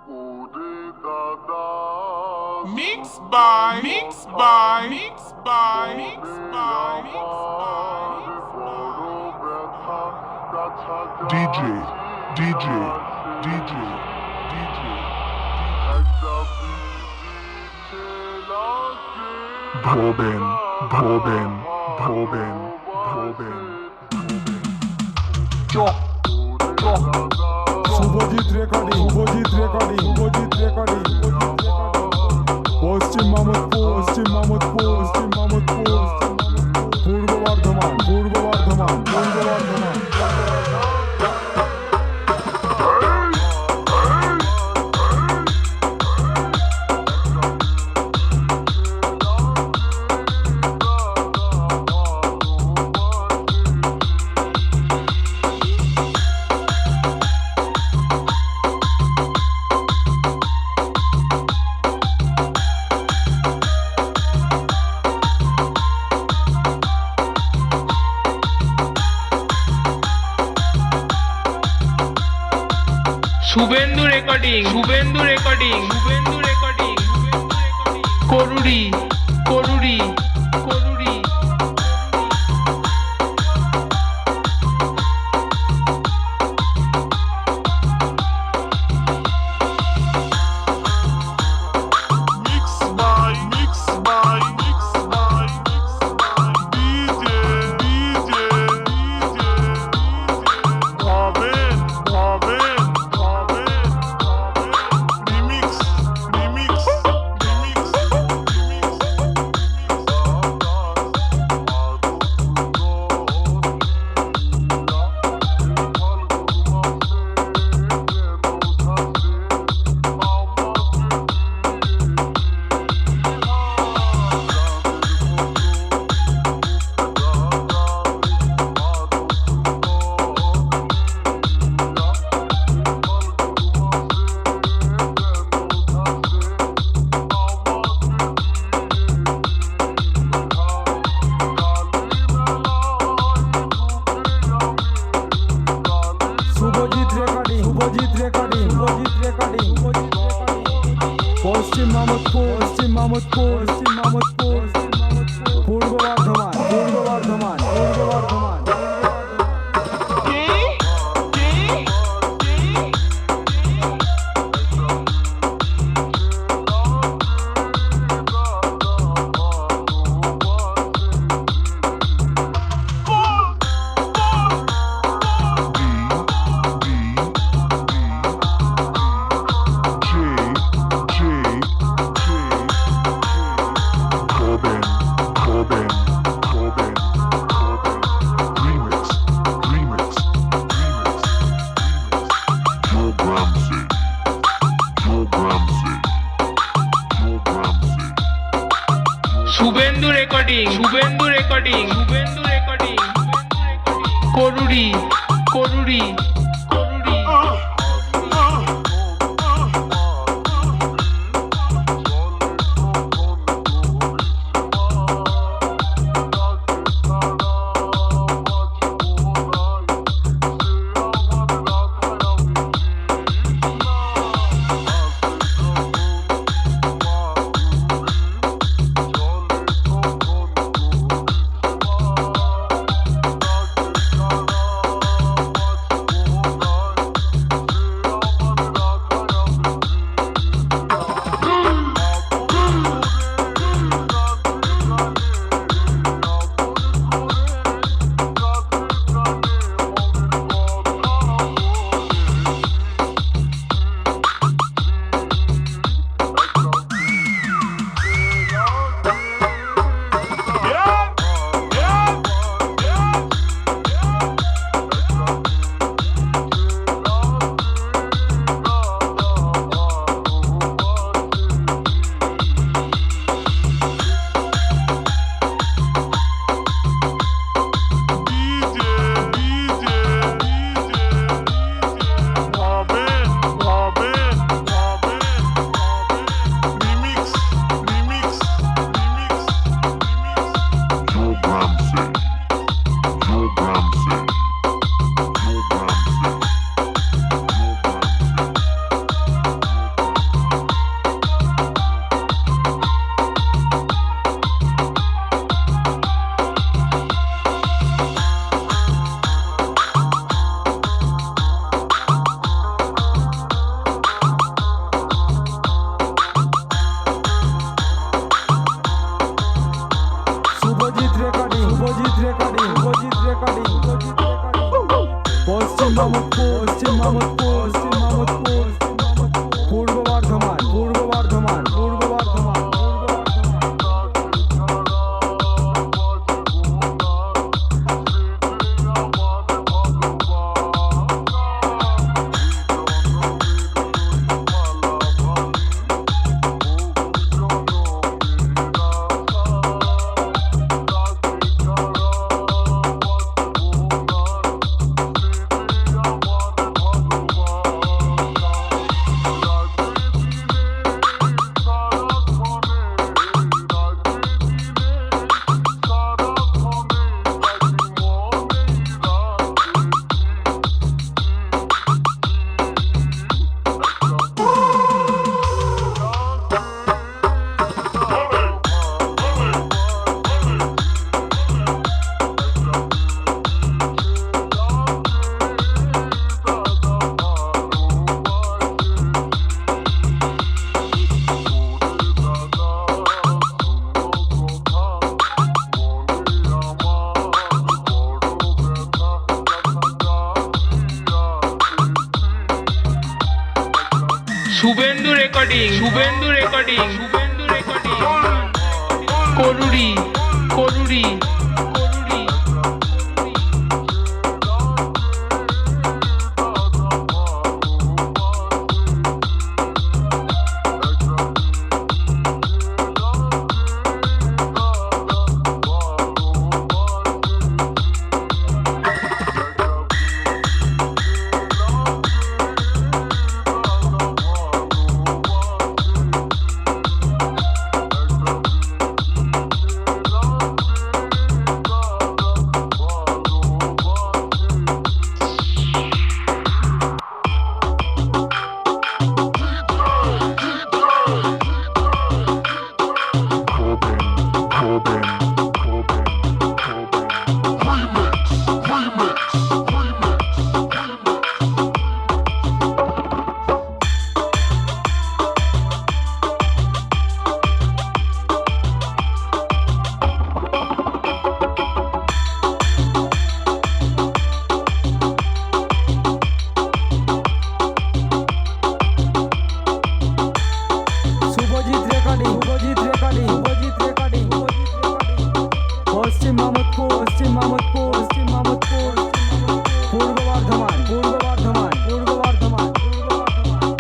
Mixed by, mixed by, mixed by, mixed by, DJ, DJ, DJ, DJ. Boben, Boben, Boben, Boben. Chop, chop. Subhajit recording, Subhajit recording, Subhajit recording, Paschim Mamudpur, Paschim Mamudpur, Paschim Mamudpur, Purba Bardhaman, Purba Bardhaman, Purba Bardhaman. Subhendu recording, Subhendu recording, Subhendu recording, করুড়ি, করুড়ি, করুড়ি। Mixed by, mixed by, mixed by, mixed by. DJ, DJ, DJ, Boben, Boben, Boben, Boben. Remix, remix, remix, Subhajit recording, Subhajit recording, Subhajit recording, Paschim Mamudpur, Paschim Mamudpur, Paschim Mamudpur, Purba Bardhaman, Purba Bardhaman, Purba Bardhaman. Boben, Boben, Boben, Boben. Remix, remix, remix, remix. Joe Gramsci, Joe Gramsci, Joe Gramsci. Subhendu recording, Subhendu recording, Subhendu recording, করুড়ি, করুড়ি, করুড়ি। Subhendu recording Subhendu recording Subhendu recording করুরি করুরি করুরি Subhajit recording Subhajit recording Subhajit recording Paschim Mamudpur পশ্চিম মামুদপুর পশ্চিম মামুদপুর পূর্ব Bardhaman Purba Bardhaman Purba Bardhaman Purba Bardhaman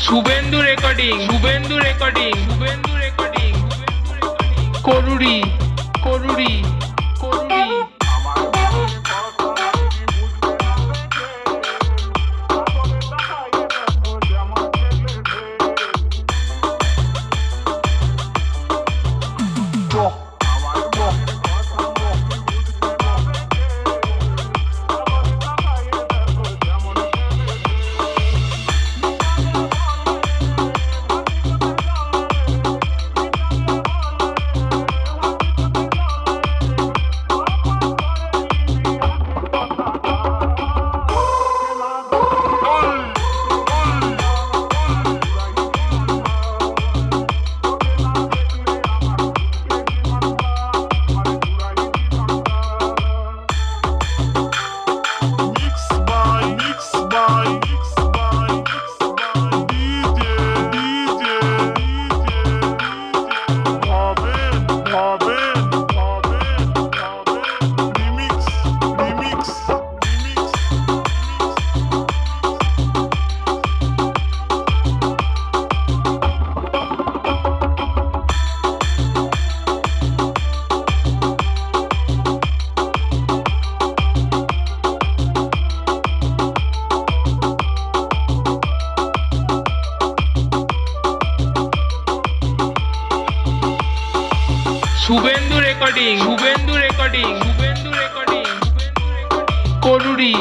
Subhendu recording Subhendu recording Subhendu recording করুরি করুরি করুরি Subhendu recording Subhendu recording Subhendu recording করুরি